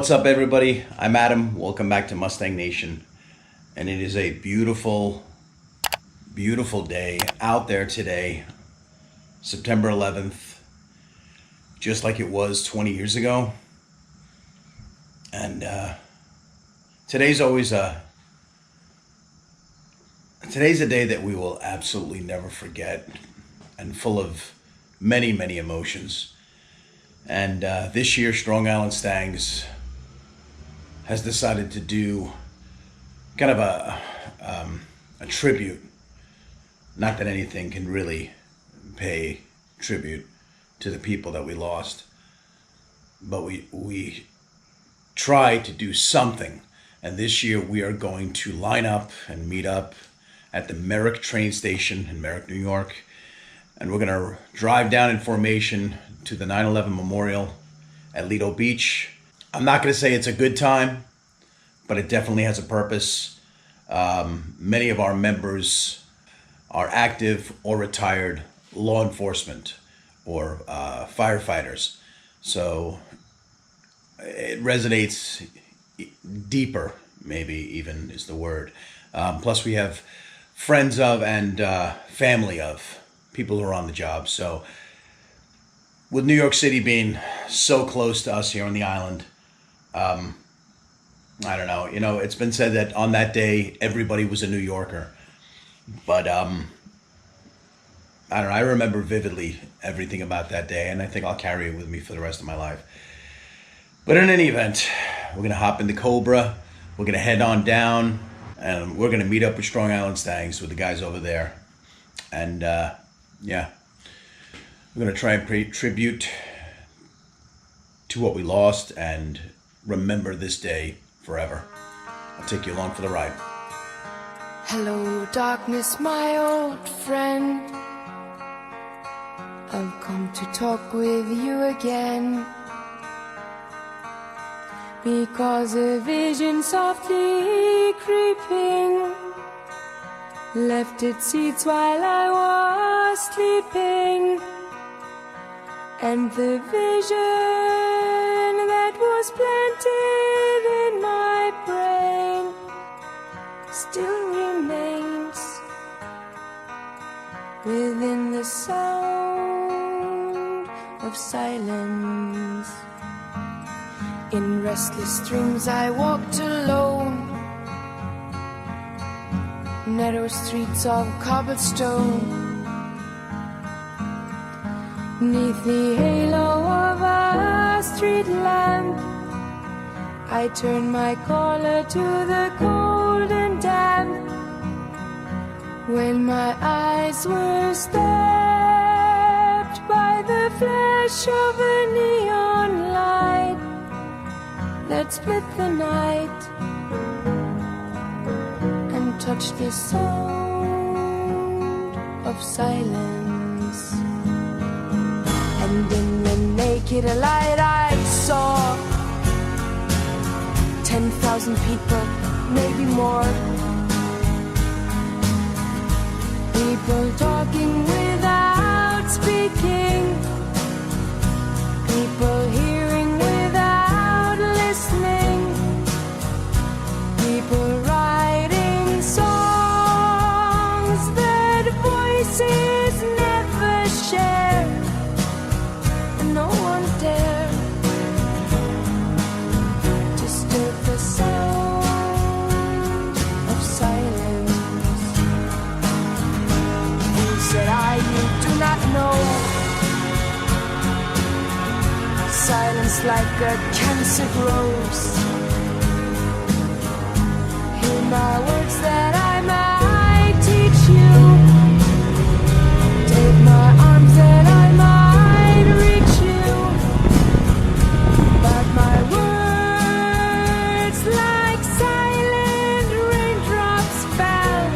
What's up, everybody? I'm Adam. Welcome back to Mustang Nation. And it is a beautiful, beautiful day out there today, September 11th, just like it was 20 years ago. And today's a day that we will absolutely never forget, and full of many, many emotions. And this year, Strong Island Stangs has decided to do kind of a tribute. Not that anything can really pay tribute to the people that we lost, but we try to do something. And this year we are going to line up and meet up at the Merrick train station in Merrick, New York. And we're gonna drive down in formation to the 9/11 Memorial at Lido Beach. I'm not gonna say it's a good time, but it definitely has a purpose. Many of our members are active or retired law enforcement or firefighters. So it resonates deeper, maybe even is the word. Plus we have friends of and family of people who are on the job. So with New York City being so close to us here on the island, I don't know, it's been said that on that day, everybody was a New Yorker. But I don't know, I remember vividly everything about that day, and I think I'll carry it with me for the rest of my life. But in any event, we're gonna hop in the Cobra, we're gonna head on down, and we're gonna meet up with Strong Island Stangs with the guys over there. And yeah, we're gonna try and pay tribute to what we lost and remember this day forever. I'll take you along for the ride. Hello, darkness, my old friend. I've come to talk with you again, because a vision softly creeping left its seeds while I was sleeping. And the vision that was planted in my brain still remains within the sound of silence. In restless dreams I walked alone, narrow streets of cobblestone. 'Neath the halo of a street lamp, I turned my collar to the cold and damp. When my eyes were stabbed by the flash of a neon light that split the night and touched the sound of silence. And in the naked light I saw 10,000 people, maybe more. People talking without speaking, people hearing without listening, people writing songs that voices never share. No one dare disturb the sound of silence. Who said you do not know? Silence like a cancer grows. Hear my words that I might teach you. Take my arms that I might reach you. But my words like silent raindrops fell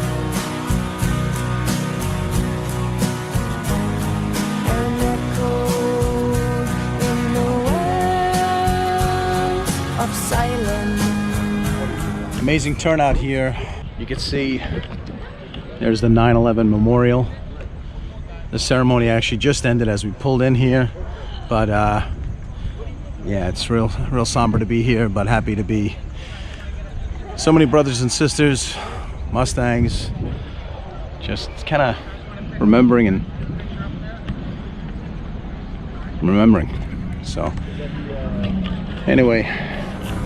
and echoed in the wells of silence. Amazing turnout here. You can see there's the 9/11 Memorial. The ceremony actually just ended as we pulled in here, but Yeah, it's real somber to be here, but happy to be. So many brothers and sisters, Mustangs, just kind of remembering. So anyway,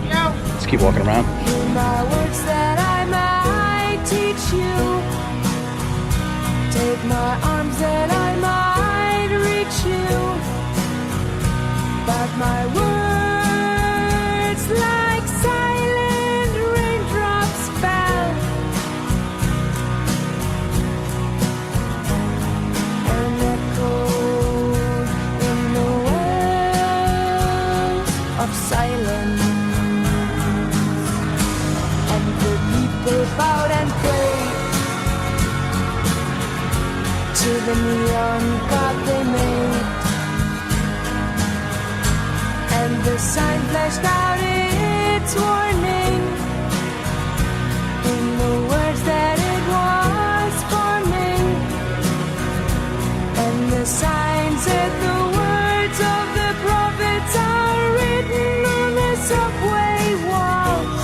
let's keep walking around. Hear my words that I might teach you. Take my arms that I might reach you. But my words like silent raindrops fell and echoed in the wells of silence. And the people bowed and prayed to the neon god they made. And the sign flashed out its warning in the words that it was forming. And the sign said the words of the prophets are written on the subway walls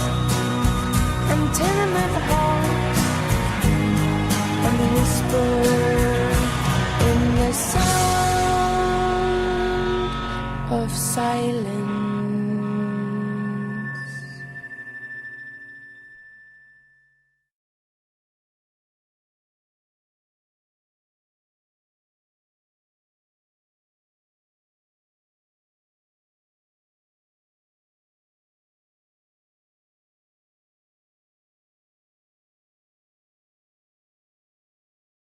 and tenement halls, and whispered in the sound of silence.